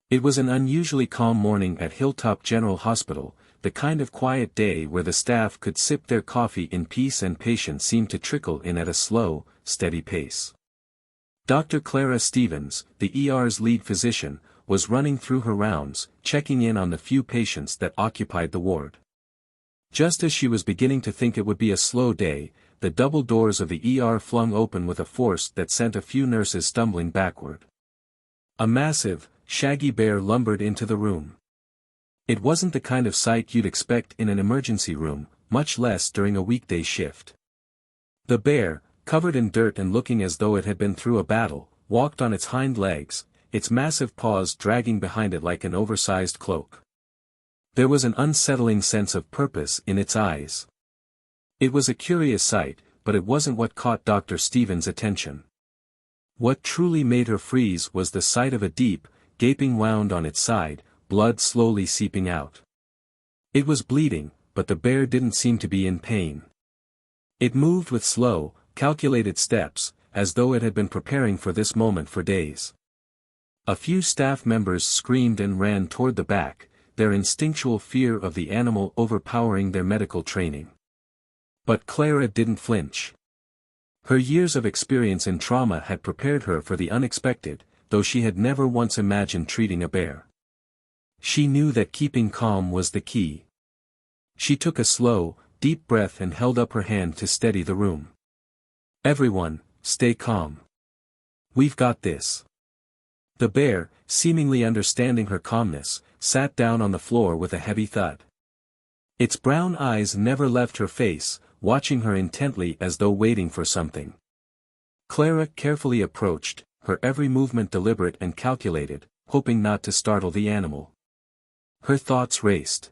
It was an unusually calm morning at Hilltop General Hospital, the kind of quiet day where the staff could sip their coffee in peace and patients seemed to trickle in at a slow, steady pace. Dr. Clara Stevens, the ER's lead physician, was running through her rounds, checking in on the few patients that occupied the ward. Just as she was beginning to think it would be a slow day, the double doors of the ER flung open with a force that sent a few nurses stumbling backward. A massive, shaggy bear lumbered into the room. It wasn't the kind of sight you'd expect in an emergency room, much less during a weekday shift. The bear, covered in dirt and looking as though it had been through a battle, walked on its hind legs, its massive paws dragging behind it like an oversized cloak. There was an unsettling sense of purpose in its eyes. It was a curious sight, but it wasn't what caught Dr. Stevens' attention. What truly made her freeze was the sight of a deep, gaping wound on its side, blood slowly seeping out. It was bleeding, but the bear didn't seem to be in pain. It moved with slow, calculated steps, as though it had been preparing for this moment for days. A few staff members screamed and ran toward the back, their instinctual fear of the animal overpowering their medical training. But Clara didn't flinch. Her years of experience in trauma had prepared her for the unexpected, though she had never once imagined treating a bear. She knew that keeping calm was the key. She took a slow, deep breath and held up her hand to steady the room. "Everyone, stay calm. We've got this." The bear, seemingly understanding her calmness, sat down on the floor with a heavy thud. Its brown eyes never left her face, watching her intently as though waiting for something. Clara carefully approached, her every movement deliberate and calculated, hoping not to startle the animal. Her thoughts raced.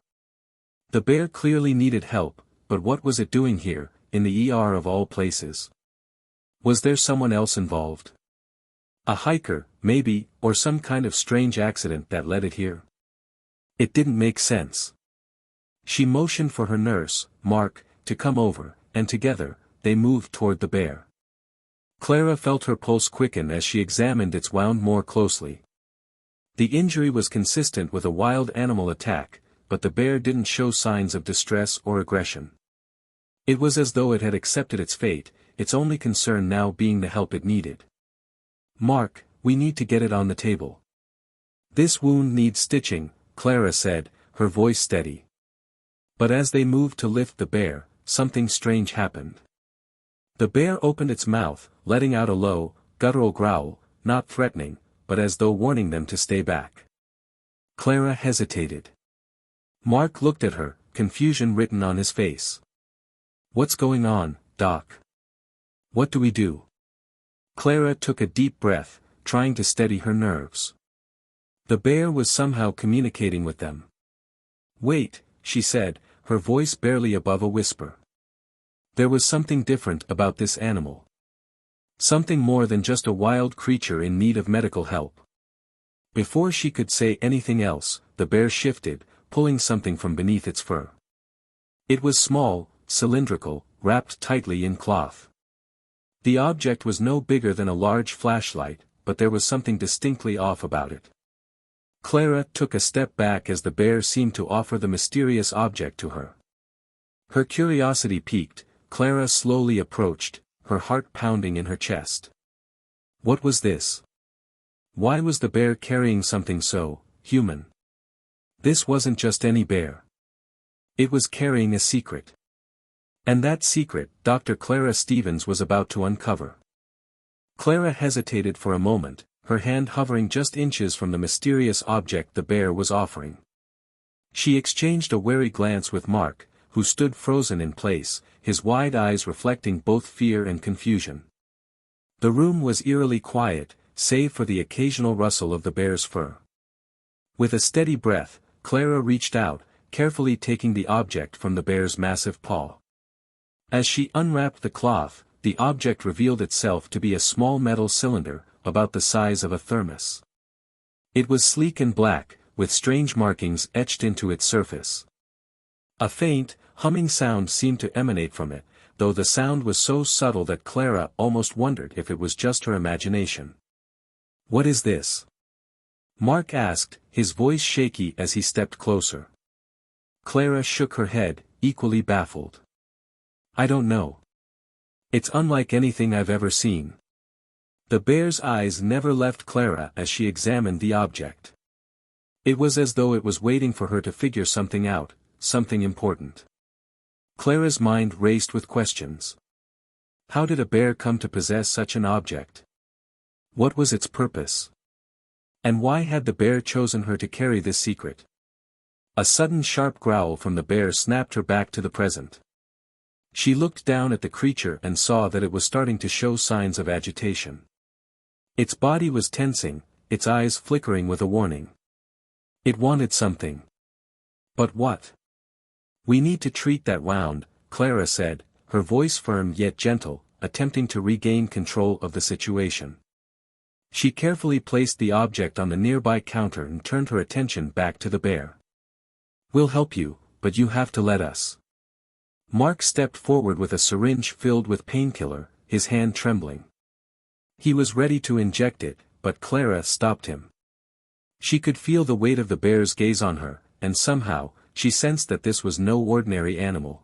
The bear clearly needed help, but what was it doing here, in the ER of all places? Was there someone else involved? A hiker, maybe, or some kind of strange accident that led it here? It didn't make sense. She motioned for her nurse, Mark, to come over, and together, they moved toward the bear. Clara felt her pulse quicken as she examined its wound more closely. The injury was consistent with a wild animal attack, but the bear didn't show signs of distress or aggression. It was as though it had accepted its fate, its only concern now being the help it needed. "Mark, we need to get it on the table." "This wound needs stitching," Clara said, her voice steady. But as they moved to lift the bear, something strange happened. The bear opened its mouth, letting out a low, guttural growl, not threatening, but as though warning them to stay back. Clara hesitated. Mark looked at her, confusion written on his face. "What's going on, Doc? What do we do?" Clara took a deep breath, trying to steady her nerves. The bear was somehow communicating with them. "Wait," she said, her voice barely above a whisper. There was something different about this animal. Something more than just a wild creature in need of medical help. Before she could say anything else, the bear shifted, pulling something from beneath its fur. It was small, cylindrical, wrapped tightly in cloth. The object was no bigger than a large flashlight, but there was something distinctly off about it. Clara took a step back as the bear seemed to offer the mysterious object to her. Her curiosity piqued, Clara slowly approached, her heart pounding in her chest. What was this? Why was the bear carrying something so human? This wasn't just any bear. It was carrying a secret. And that secret, Dr. Clara Stevens was about to uncover. Clara hesitated for a moment, her hand hovering just inches from the mysterious object the bear was offering. She exchanged a wary glance with Mark, who stood frozen in place, his wide eyes reflecting both fear and confusion. The room was eerily quiet, save for the occasional rustle of the bear's fur. With a steady breath, Clara reached out, carefully taking the object from the bear's massive paw. As she unwrapped the cloth, the object revealed itself to be a small metal cylinder, about the size of a thermos. It was sleek and black, with strange markings etched into its surface. A faint, humming sound seemed to emanate from it, though the sound was so subtle that Clara almost wondered if it was just her imagination. "What is this?" Mark asked, his voice shaky as he stepped closer. Clara shook her head, equally baffled. I don't know. It's unlike anything I've ever seen. The bear's eyes never left Clara as she examined the object. It was as though it was waiting for her to figure something out, something important. Clara's mind raced with questions. How did a bear come to possess such an object? What was its purpose? And why had the bear chosen her to carry this secret? A sudden sharp growl from the bear snapped her back to the present. She looked down at the creature and saw that it was starting to show signs of agitation. Its body was tensing, its eyes flickering with a warning. It wanted something. But what? We need to treat that wound, Clara said, her voice firm yet gentle, attempting to regain control of the situation. She carefully placed the object on the nearby counter and turned her attention back to the bear. We'll help you, but you have to let us. Mark stepped forward with a syringe filled with painkiller, his hand trembling. He was ready to inject it, but Clara stopped him. She could feel the weight of the bear's gaze on her, and somehow, she sensed that this was no ordinary animal.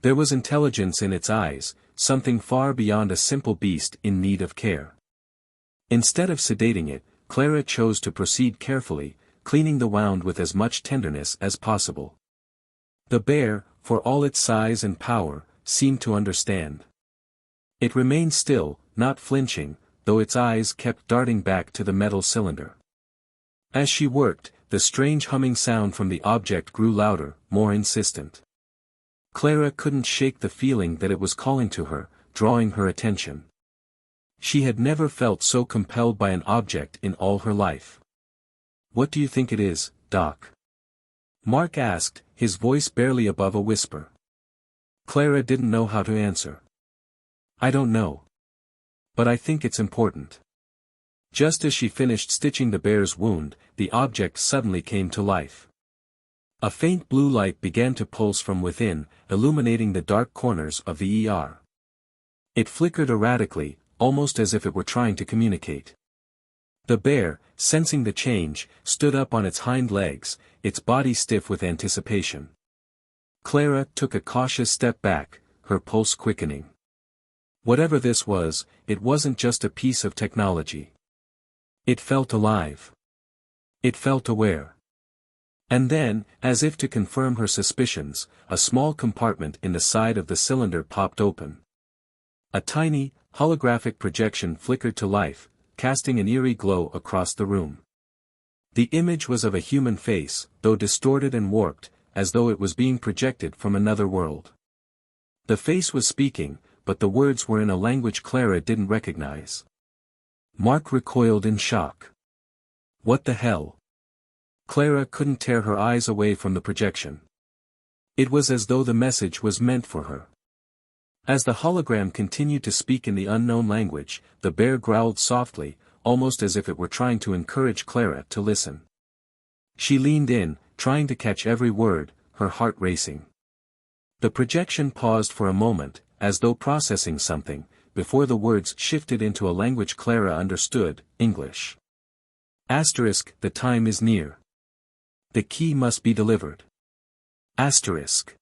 There was intelligence in its eyes, something far beyond a simple beast in need of care. Instead of sedating it, Clara chose to proceed carefully, cleaning the wound with as much tenderness as possible. The bear, for all its size and power, seemed to understand. It remained still, not flinching, though its eyes kept darting back to the metal cylinder. As she worked, the strange humming sound from the object grew louder, more insistent. Clara couldn't shake the feeling that it was calling to her, drawing her attention. She had never felt so compelled by an object in all her life. What do you think it is, Doc? Mark asked, his voice barely above a whisper. Clara didn't know how to answer. I don't know. But I think it's important. Just as she finished stitching the bear's wound, the object suddenly came to life. A faint blue light began to pulse from within, illuminating the dark corners of the ER. It flickered erratically, almost as if it were trying to communicate. The bear, sensing the change, stood up on its hind legs, its body stiff with anticipation. Clara took a cautious step back, her pulse quickening. Whatever this was, it wasn't just a piece of technology. It felt alive. It felt aware. And then, as if to confirm her suspicions, a small compartment in the side of the cylinder popped open. A tiny, holographic projection flickered to life, casting an eerie glow across the room. The image was of a human face, though distorted and warped, as though it was being projected from another world. The face was speaking, but the words were in a language Clara didn't recognize. Mark recoiled in shock. What the hell? Clara couldn't tear her eyes away from the projection. It was as though the message was meant for her. As the hologram continued to speak in the unknown language, the bear growled softly, almost as if it were trying to encourage Clara to listen. She leaned in, trying to catch every word, her heart racing. The projection paused for a moment, as though processing something, before the words shifted into a language Clara understood, English. Asterisk, the time is near. The key must be delivered. Asterisk.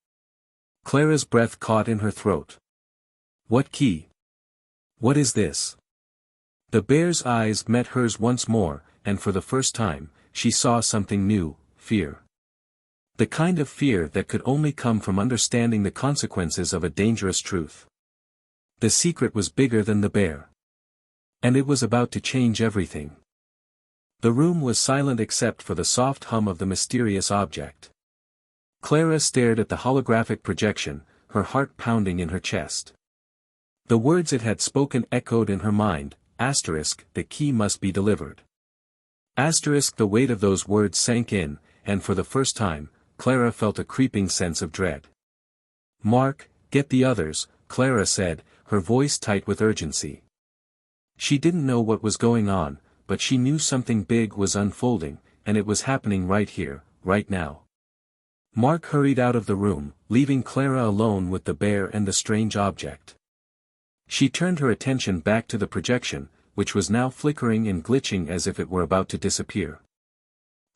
Clara's breath caught in her throat. What key? What is this? The bear's eyes met hers once more, and for the first time, she saw something new, fear. The kind of fear that could only come from understanding the consequences of a dangerous truth. The secret was bigger than the bear. And it was about to change everything. The room was silent except for the soft hum of the mysterious object. Clara stared at the holographic projection, her heart pounding in her chest. The words it had spoken echoed in her mind, asterisk, the key must be delivered. Asterisk, the weight of those words sank in, and for the first time, Clara felt a creeping sense of dread. Mark, get the others, Clara said, her voice tight with urgency. She didn't know what was going on, but she knew something big was unfolding, and it was happening right here, right now. Mark hurried out of the room, leaving Clara alone with the bear and the strange object. She turned her attention back to the projection, which was now flickering and glitching as if it were about to disappear.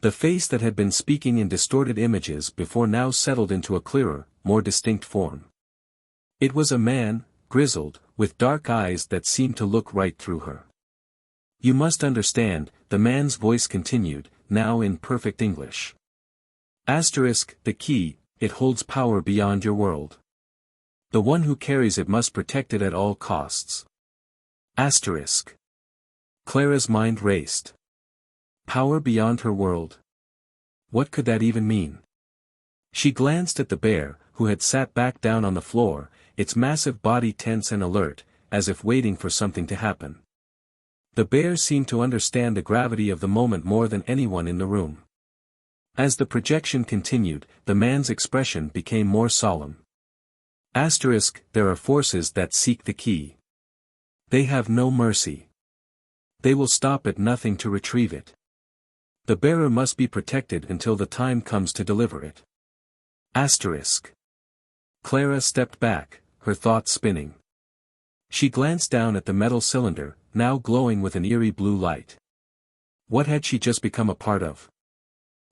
The face that had been speaking in distorted images before now settled into a clearer, more distinct form. It was a man, grizzled, with dark eyes that seemed to look right through her. "You must understand," the man's voice continued, now in perfect English. The key, it holds power beyond your world. The one who carries it must protect it at all costs. Clara's mind raced. Power beyond her world. What could that even mean? She glanced at the bear, who had sat back down on the floor, its massive body tense and alert, as if waiting for something to happen. The bear seemed to understand the gravity of the moment more than anyone in the room. As the projection continued, the man's expression became more solemn. There are forces that seek the key. They have no mercy. They will stop at nothing to retrieve it. The bearer must be protected until the time comes to deliver it. Clara stepped back, her thoughts spinning. She glanced down at the metal cylinder, now glowing with an eerie blue light. What had she just become a part of?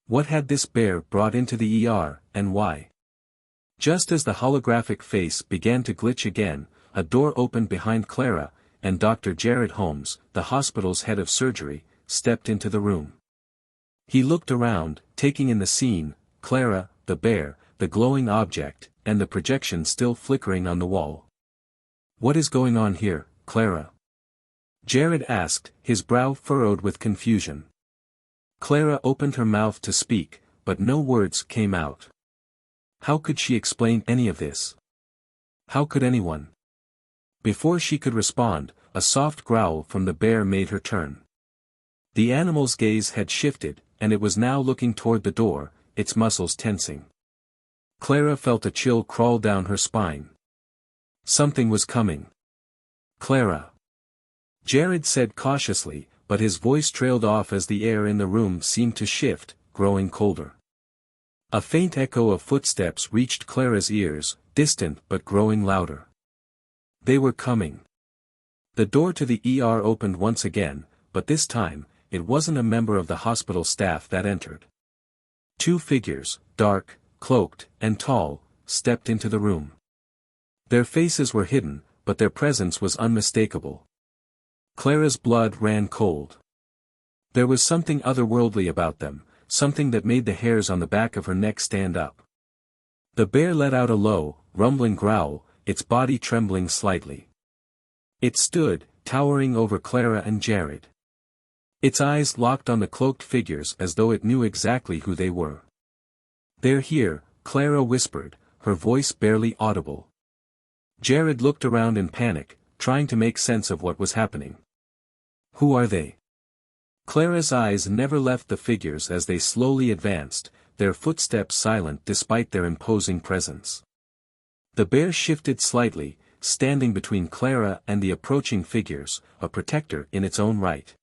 What had this bear brought into the ER, and why? Just as the holographic face began to glitch again, a door opened behind Clara, and Dr. Jared Holmes, the hospital's head of surgery, stepped into the room. He looked around, taking in the scene, Clara, the bear, the glowing object, and the projection still flickering on the wall. "What is going on here, Clara?" Jared asked, his brow furrowed with confusion. Clara opened her mouth to speak, but no words came out. How could she explain any of this? How could anyone? Before she could respond, a soft growl from the bear made her turn. The animal's gaze had shifted, and it was now looking toward the door, its muscles tensing. Clara felt a chill crawl down her spine. Something was coming. "Clara," Jared said cautiously, but his voice trailed off as the air in the room seemed to shift, growing colder. A faint echo of footsteps reached Clara's ears, distant but growing louder. They were coming. The door to the ER opened once again, but this time, it wasn't a member of the hospital staff that entered. Two figures, dark, cloaked, and tall, stepped into the room. Their faces were hidden, but their presence was unmistakable. Clara's blood ran cold. There was something otherworldly about them, something that made the hairs on the back of her neck stand up. The bear let out a low, rumbling growl, its body trembling slightly. It stood, towering over Clara and Jared. Its eyes locked on the cloaked figures as though it knew exactly who they were. "They're here," Clara whispered, her voice barely audible. Jared looked around in panic, trying to make sense of what was happening. "Who are they?" Clara's eyes never left the figures as they slowly advanced, their footsteps silent despite their imposing presence. The bear shifted slightly, standing between Clara and the approaching figures, a protector in its own right.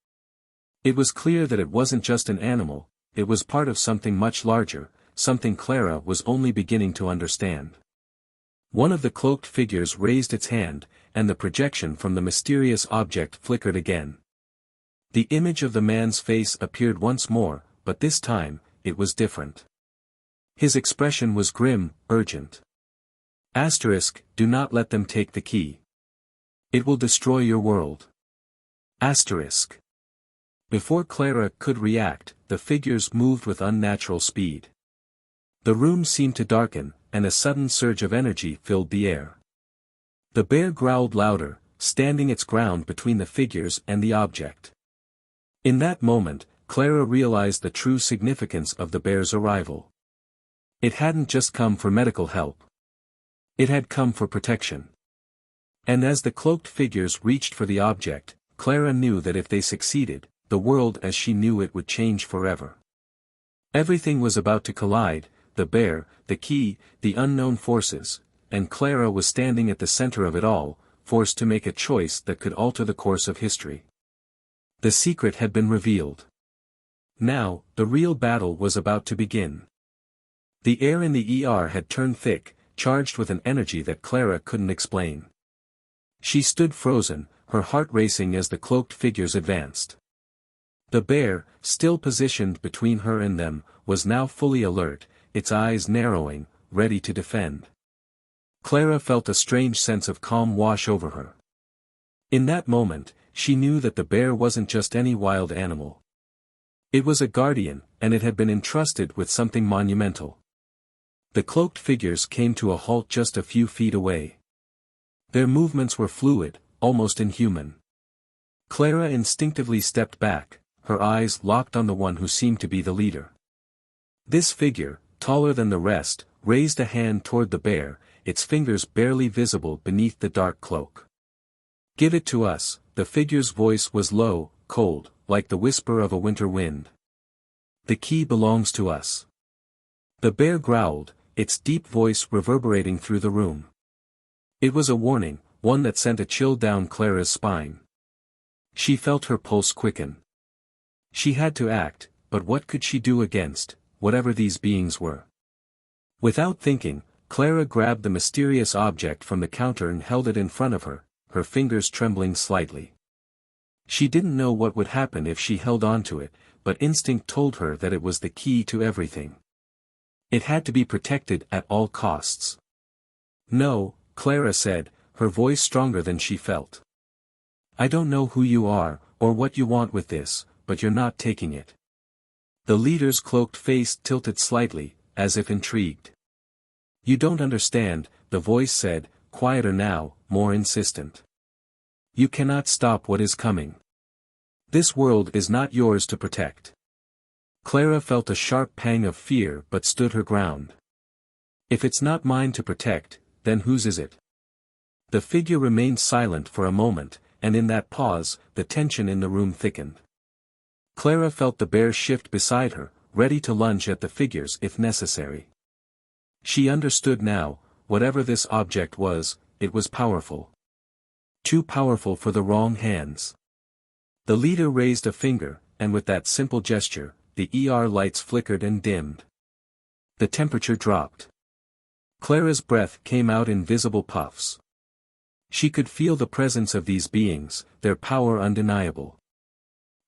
It was clear that it wasn't just an animal, it was part of something much larger, something Clara was only beginning to understand. One of the cloaked figures raised its hand, and the projection from the mysterious object flickered again. The image of the man's face appeared once more, but this time, it was different. His expression was grim, urgent. Do not let them take the key. It will destroy your world. Before Clara could react, the figures moved with unnatural speed. The room seemed to darken, and a sudden surge of energy filled the air. The bear growled louder, standing its ground between the figures and the object. In that moment, Clara realized the true significance of the bear's arrival. It hadn't just come for medical help. It had come for protection. And as the cloaked figures reached for the object, Clara knew that if they succeeded, the world as she knew it would change forever. Everything was about to collide, the bear, the key, the unknown forces, and Clara was standing at the center of it all, forced to make a choice that could alter the course of history. The secret had been revealed. Now, the real battle was about to begin. The air in the ER had turned thick, charged with an energy that Clara couldn't explain. She stood frozen, her heart racing as the cloaked figures advanced. The bear, still positioned between her and them, was now fully alert, its eyes narrowing, ready to defend. Clara felt a strange sense of calm wash over her. In that moment, she knew that the bear wasn't just any wild animal. It was a guardian, and it had been entrusted with something monumental. The cloaked figures came to a halt just a few feet away. Their movements were fluid, almost inhuman. Clara instinctively stepped back, her eyes locked on the one who seemed to be the leader. This figure, taller than the rest, raised a hand toward the bear, its fingers barely visible beneath the dark cloak. "Give it to us," the figure's voice was low, cold, like the whisper of a winter wind. "The key belongs to us." The bear growled, its deep voice reverberating through the room. It was a warning, one that sent a chill down Clara's spine. She felt her pulse quicken. She had to act, but what could she do against whatever these beings were? Without thinking, Clara grabbed the mysterious object from the counter and held it in front of her, her fingers trembling slightly. She didn't know what would happen if she held on to it, but instinct told her that it was the key to everything. It had to be protected at all costs. "No," Clara said, her voice stronger than she felt. "I don't know who you are, or what you want with this, but you're not taking it." The leader's cloaked face tilted slightly, as if intrigued. "You don't understand," the voice said, quieter now, more insistent. "You cannot stop what is coming. This world is not yours to protect." Clara felt a sharp pang of fear but stood her ground. "If it's not mine to protect, then whose is it?" The figure remained silent for a moment, and in that pause, the tension in the room thickened. Clara felt the bear shift beside her, ready to lunge at the figures if necessary. She understood now, whatever this object was, it was powerful. Too powerful for the wrong hands. The leader raised a finger, and with that simple gesture, the lights flickered and dimmed. The temperature dropped. Clara's breath came out in visible puffs. She could feel the presence of these beings, their power undeniable.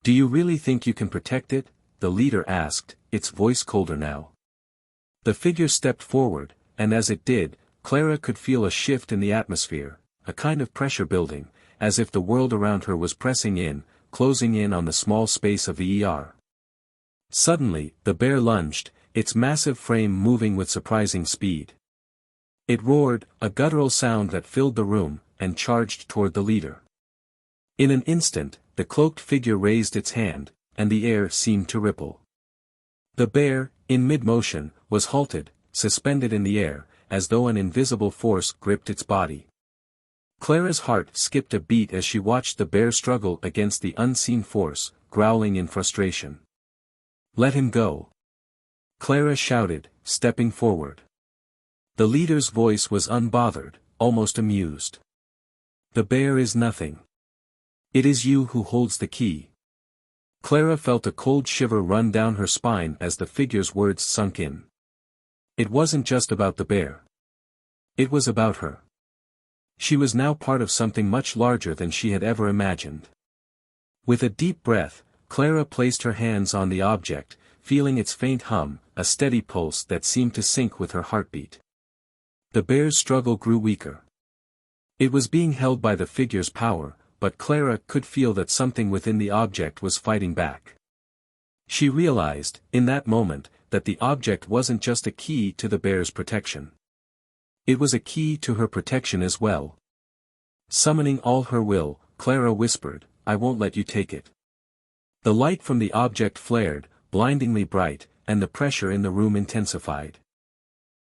"Do you really think you can protect it?" the leader asked, its voice colder now. The figure stepped forward, and as it did, Clara could feel a shift in the atmosphere, a kind of pressure building, as if the world around her was pressing in, closing in on the small space of the ER. Suddenly, the bear lunged, its massive frame moving with surprising speed. It roared, a guttural sound that filled the room, and charged toward the leader. In an instant, the cloaked figure raised its hand, and the air seemed to ripple. The bear, in mid-motion, was halted, suspended in the air, as though an invisible force gripped its body. Clara's heart skipped a beat as she watched the bear struggle against the unseen force, growling in frustration. "Let him go!" Clara shouted, stepping forward. The leader's voice was unbothered, almost amused. "The bear is nothing. It is you who holds the key." Clara felt a cold shiver run down her spine as the figure's words sunk in. It wasn't just about the bear. It was about her. She was now part of something much larger than she had ever imagined. With a deep breath, Clara placed her hands on the object, feeling its faint hum, a steady pulse that seemed to sync with her heartbeat. The bear's struggle grew weaker. It was being held by the figure's power, but Clara could feel that something within the object was fighting back. She realized, in that moment, that the object wasn't just a key to the bear's protection. It was a key to her protection as well. Summoning all her will, Clara whispered, "I won't let you take it." The light from the object flared, blindingly bright, and the pressure in the room intensified.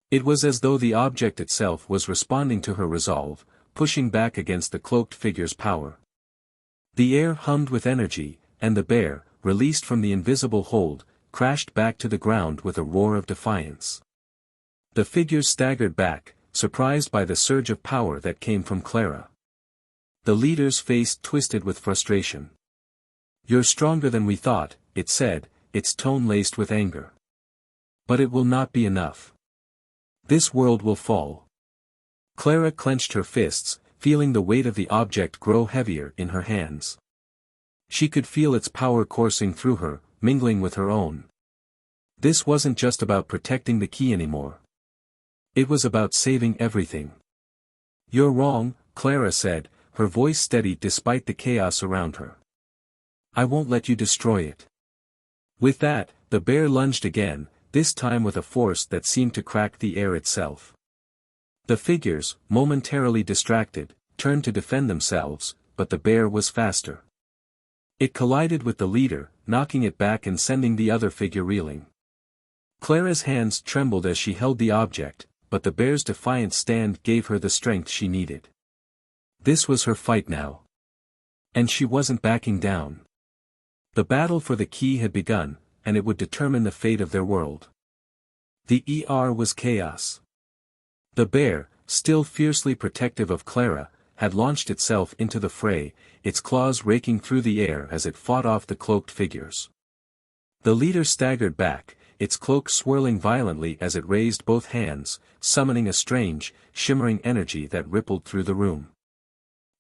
It was as though the object itself was responding to her resolve, pushing back against the cloaked figure's power. The air hummed with energy, and the bear, released from the invisible hold, crashed back to the ground with a roar of defiance. The figures staggered back, surprised by the surge of power that came from Clara. The leader's face twisted with frustration. "You're stronger than we thought," it said, its tone laced with anger. "But it will not be enough. This world will fall." Clara clenched her fists, feeling the weight of the object grow heavier in her hands. She could feel its power coursing through her, mingling with her own. This wasn't just about protecting the key anymore. It was about saving everything. "You're wrong," Clara said, her voice steady despite the chaos around her. "I won't let you destroy it." With that, the bear lunged again, this time with a force that seemed to crack the air itself. The figures, momentarily distracted, turned to defend themselves, but the bear was faster. It collided with the leader, knocking it back and sending the other figure reeling. Clara's hands trembled as she held the object, but the bear's defiant stand gave her the strength she needed. This was her fight now. And she wasn't backing down. The battle for the key had begun, and it would determine the fate of their world. The was chaos. The bear, still fiercely protective of Clara, had launched itself into the fray, its claws raking through the air as it fought off the cloaked figures. The leader staggered back, its cloak swirling violently as it raised both hands, summoning a strange, shimmering energy that rippled through the room.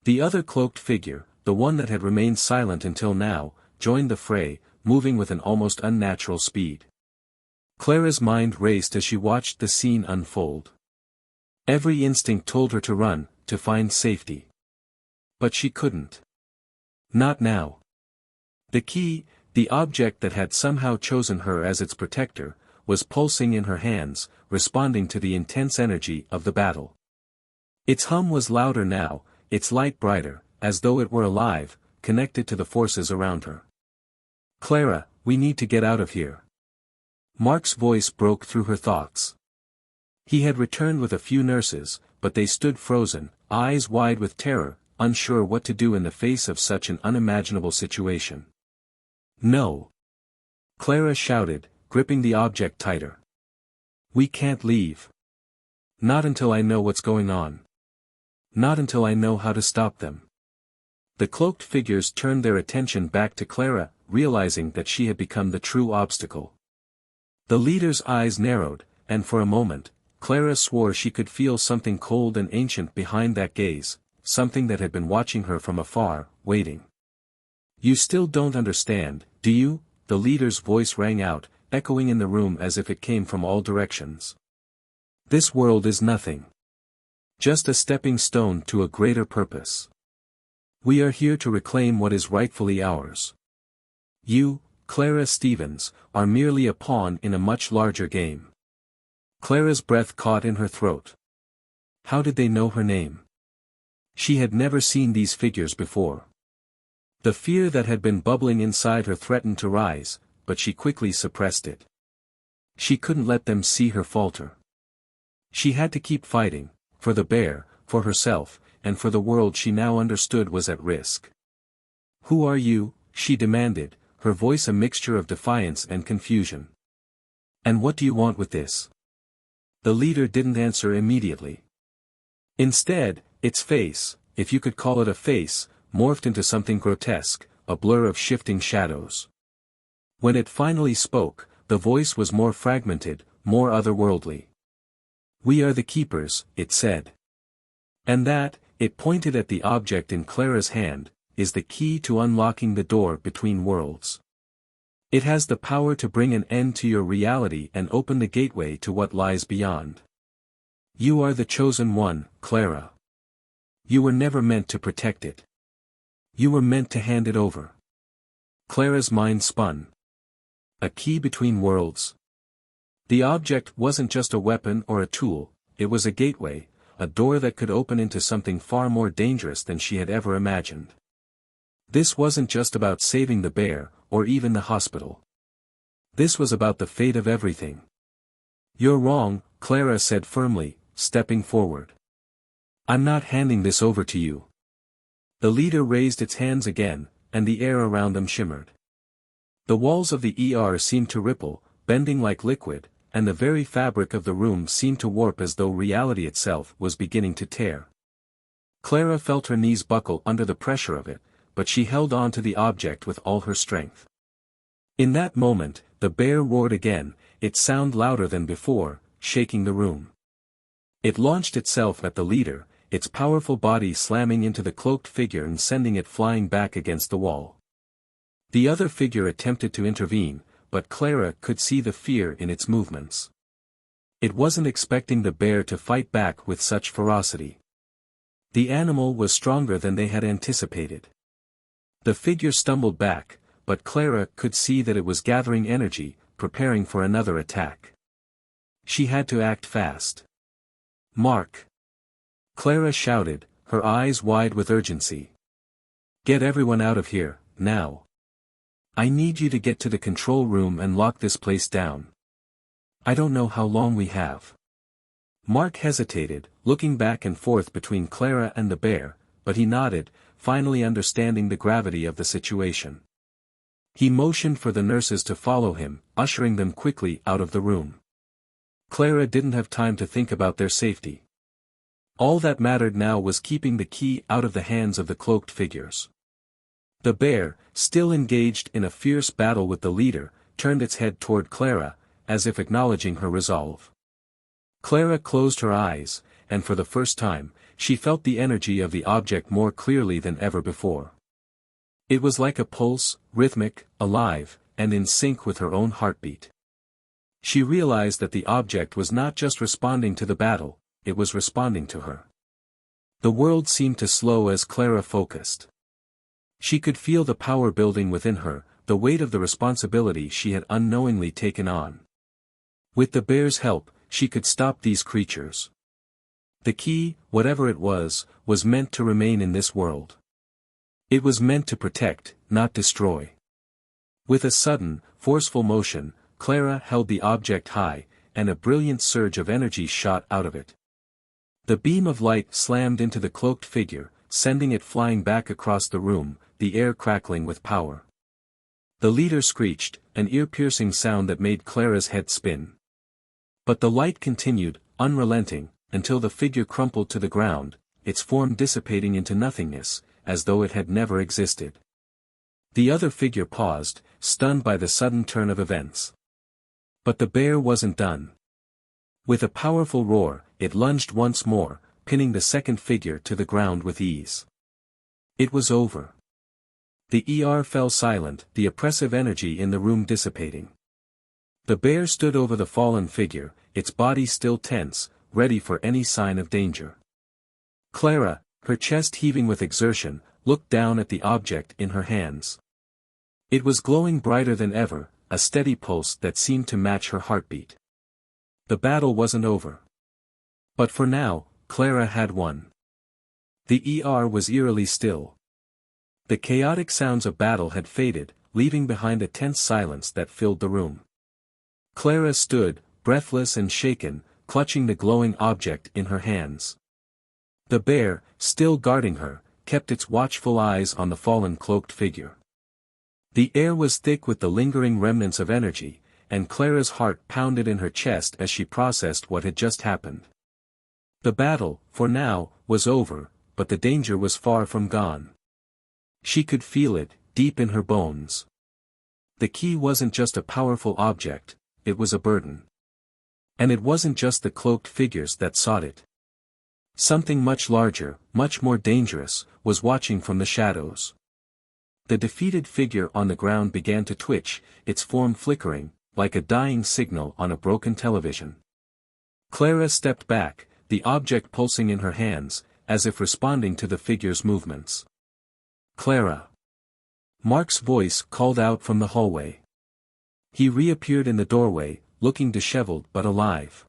The other cloaked figure, the one that had remained silent until now, joined the fray, moving with an almost unnatural speed. Clara's mind raced as she watched the scene unfold. Every instinct told her to run, to find safety. But she couldn't. Not now. The key, the object that had somehow chosen her as its protector, was pulsing in her hands, responding to the intense energy of the battle. Its hum was louder now, its light brighter, as though it were alive, connected to the forces around her. "Clara, we need to get out of here." Mark's voice broke through her thoughts. He had returned with a few nurses, but they stood frozen, eyes wide with terror, unsure what to do in the face of such an unimaginable situation. "No!" Clara shouted, gripping the object tighter. "We can't leave. Not until I know what's going on. Not until I know how to stop them." The cloaked figures turned their attention back to Clara, realizing that she had become the true obstacle. The leader's eyes narrowed, and for a moment, Clara swore she could feel something cold and ancient behind that gaze, something that had been watching her from afar, waiting. "You still don't understand, do you?" The leader's voice rang out, echoing in the room as if it came from all directions. "This world is nothing. Just a stepping stone to a greater purpose. We are here to reclaim what is rightfully ours. You, Clara Stevens, are merely a pawn in a much larger game." Clara's breath caught in her throat. How did they know her name? She had never seen these figures before. The fear that had been bubbling inside her threatened to rise, but she quickly suppressed it. She couldn't let them see her falter. She had to keep fighting, for the bear, for herself, and for the world she now understood was at risk. "Who are you?" she demanded, her voice a mixture of defiance and confusion. "And what do you want with this?" The leader didn't answer immediately. Instead, its face, if you could call it a face, morphed into something grotesque, a blur of shifting shadows. When it finally spoke, the voice was more fragmented, more otherworldly. "We are the keepers," it said. "And that," it pointed at the object in Clara's hand, "is the key to unlocking the door between worlds. It has the power to bring an end to your reality and open the gateway to what lies beyond. You are the chosen one, Clara. You were never meant to protect it. You were meant to hand it over." Clara's mind spun. A key between worlds. The object wasn't just a weapon or a tool, it was a gateway, a door that could open into something far more dangerous than she had ever imagined. This wasn't just about saving the bear, or even the hospital. This was about the fate of everything. "You're wrong," Clara said firmly, stepping forward. "I'm not handing this over to you." The leader raised its hands again, and the air around them shimmered. The walls of the seemed to ripple, bending like liquid, and the very fabric of the room seemed to warp as though reality itself was beginning to tear. Clara felt her knees buckle under the pressure of it, but she held on to the object with all her strength. In that moment, the bear roared again, its sound louder than before, shaking the room. It launched itself at the leader, its powerful body slamming into the cloaked figure and sending it flying back against the wall. The other figure attempted to intervene, but Clara could see the fear in its movements. It wasn't expecting the bear to fight back with such ferocity. The animal was stronger than they had anticipated. The figure stumbled back, but Clara could see that it was gathering energy, preparing for another attack. She had to act fast. "Mark!" Clara shouted, her eyes wide with urgency. "Get everyone out of here, now. I need you to get to the control room and lock this place down. I don't know how long we have." Mark hesitated, looking back and forth between Clara and the bear, but he nodded, finally understanding the gravity of the situation. He motioned for the nurses to follow him, ushering them quickly out of the room. Clara didn't have time to think about their safety. All that mattered now was keeping the key out of the hands of the cloaked figures. The bear, still engaged in a fierce battle with the leader, turned its head toward Clara, as if acknowledging her resolve. Clara closed her eyes, and for the first time, she felt the energy of the object more clearly than ever before. It was like a pulse, rhythmic, alive, and in sync with her own heartbeat. She realized that the object was not just responding to the battle, it was responding to her. The world seemed to slow as Clara focused. She could feel the power building within her, the weight of the responsibility she had unknowingly taken on. With the bear's help, she could stop these creatures. The key, whatever it was meant to remain in this world. It was meant to protect, not destroy. With a sudden, forceful motion, Clara held the object high, and a brilliant surge of energy shot out of it. The beam of light slammed into the cloaked figure, sending it flying back across the room, the air crackling with power. The leader screeched, an ear-piercing sound that made Clara's head spin. But the light continued, unrelenting, until the figure crumpled to the ground, its form dissipating into nothingness, as though it had never existed. The other figure paused, stunned by the sudden turn of events. But the bear wasn't done. With a powerful roar, it lunged once more, pinning the second figure to the ground with ease. It was over. The ER fell silent, the oppressive energy in the room dissipating. The bear stood over the fallen figure, its body still tense, ready for any sign of danger. Clara, her chest heaving with exertion, looked down at the object in her hands. It was glowing brighter than ever, a steady pulse that seemed to match her heartbeat. The battle wasn't over. But for now, Clara had won. The ER was eerily still. The chaotic sounds of battle had faded, leaving behind a tense silence that filled the room. Clara stood, breathless and shaken, clutching the glowing object in her hands. The bear, still guarding her, kept its watchful eyes on the fallen cloaked figure. The air was thick with the lingering remnants of energy, and Clara's heart pounded in her chest as she processed what had just happened. The battle, for now, was over, but the danger was far from gone. She could feel it, deep in her bones. The key wasn't just a powerful object, it was a burden. And it wasn't just the cloaked figures that sought it. Something much larger, much more dangerous, was watching from the shadows. The defeated figure on the ground began to twitch, its form flickering, like a dying signal on a broken television. Clara stepped back, the object pulsing in her hands, as if responding to the figure's movements. "Clara!" Mark's voice called out from the hallway. He reappeared in the doorway, looking disheveled but alive.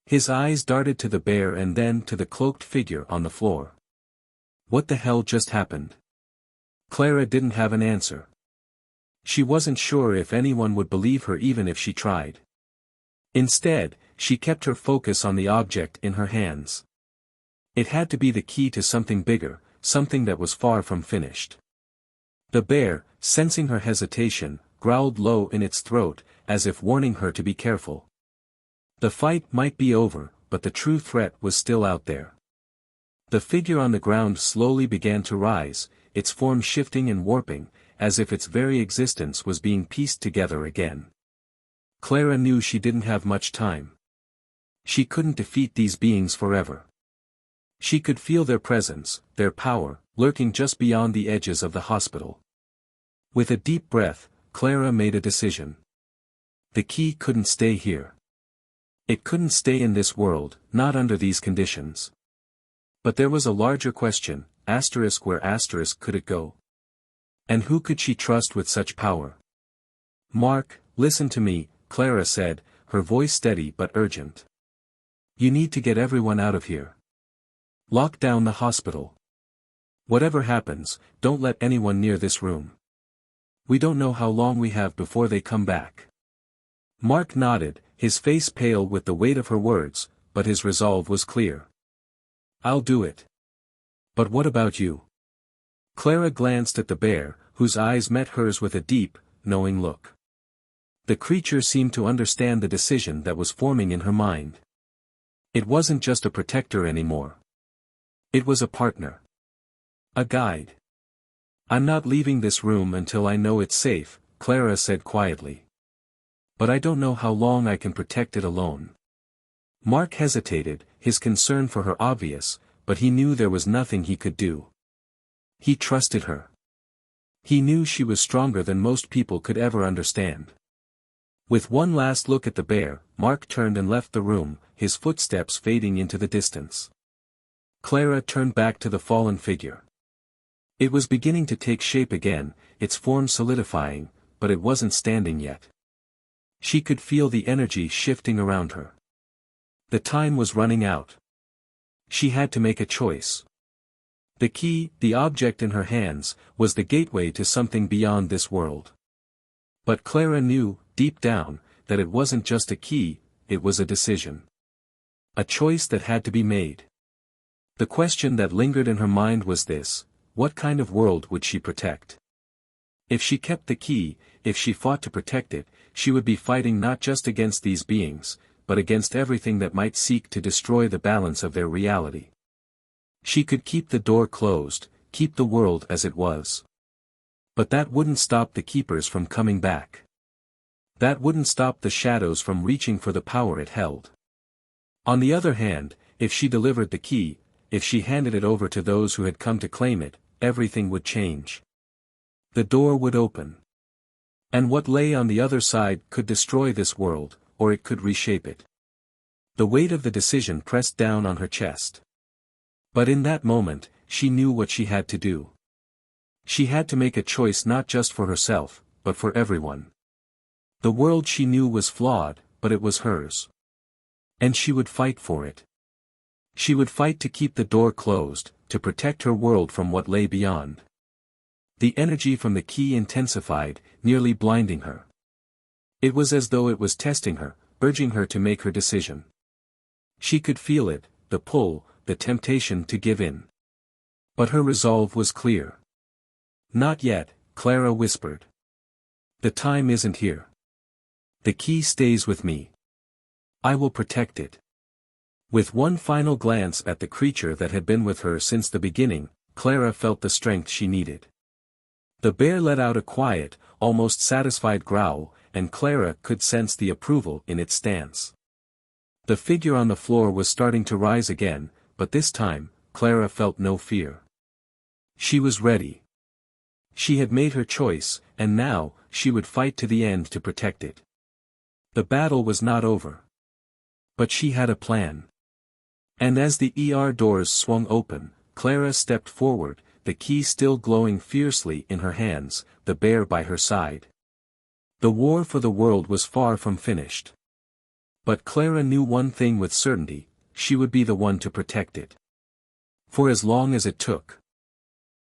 His eyes darted to the bear and then to the cloaked figure on the floor. What the hell just happened? Clara didn't have an answer. She wasn't sure if anyone would believe her even if she tried. Instead, she kept her focus on the object in her hands. It had to be the key to something bigger, something that was far from finished. The bear, sensing her hesitation, growled low in its throat, as if warning her to be careful. The fight might be over, but the true threat was still out there. The figure on the ground slowly began to rise, its form shifting and warping, as if its very existence was being pieced together again. Clara knew she didn't have much time. She couldn't defeat these beings forever. She could feel their presence, their power, lurking just beyond the edges of the hospital. With a deep breath, Clara made a decision. The key couldn't stay here. It couldn't stay in this world, not under these conditions. But there was a larger question, where could it go? And who could she trust with such power? Mark, listen to me, Clara said, her voice steady but urgent. You need to get everyone out of here. Lock down the hospital. Whatever happens, don't let anyone near this room. We don't know how long we have before they come back. Mark nodded, his face pale with the weight of her words, but his resolve was clear. I'll do it. But what about you? Clara glanced at the bear, whose eyes met hers with a deep, knowing look. The creature seemed to understand the decision that was forming in her mind. It wasn't just a protector anymore. It was a partner. A guide. I'm not leaving this room until I know it's safe, Clara said quietly. But I don't know how long I can protect it alone. Mark hesitated, his concern for her obvious, but he knew there was nothing he could do. He trusted her. He knew she was stronger than most people could ever understand. With one last look at the bear, Mark turned and left the room, his footsteps fading into the distance. Clara turned back to the fallen figure. It was beginning to take shape again, its form solidifying, but it wasn't standing yet. She could feel the energy shifting around her. The time was running out. She had to make a choice. The key, the object in her hands, was the gateway to something beyond this world. But Clara knew, deep down, that it wasn't just a key, it was a decision. A choice that had to be made. The question that lingered in her mind was this: what kind of world would she protect? If she kept the key, if she fought to protect it, she would be fighting not just against these beings, but against everything that might seek to destroy the balance of their reality. She could keep the door closed, keep the world as it was. But that wouldn't stop the keepers from coming back. That wouldn't stop the shadows from reaching for the power it held. On the other hand, if she delivered the key, if she handed it over to those who had come to claim it, everything would change. The door would open. And what lay on the other side could destroy this world, or it could reshape it. The weight of the decision pressed down on her chest. But in that moment, she knew what she had to do. She had to make a choice not just for herself, but for everyone. The world she knew was flawed, but it was hers. And she would fight for it. She would fight to keep the door closed, to protect her world from what lay beyond. The energy from the key intensified, nearly blinding her. It was as though it was testing her, urging her to make her decision. She could feel it, the pull, the temptation to give in. But her resolve was clear. Not yet, Clara whispered. The time isn't here. The key stays with me. I will protect it. With one final glance at the creature that had been with her since the beginning, Clara felt the strength she needed. The bear let out a quiet, almost satisfied growl, and Clara could sense the approval in its stance. The figure on the floor was starting to rise again, but this time, Clara felt no fear. She was ready. She had made her choice, and now, she would fight to the end to protect it. The battle was not over. But she had a plan. And as the doors swung open, Clara stepped forward, the key still glowing fiercely in her hands, the bear by her side. The war for the world was far from finished. But Clara knew one thing with certainty: she would be the one to protect it. For as long as it took.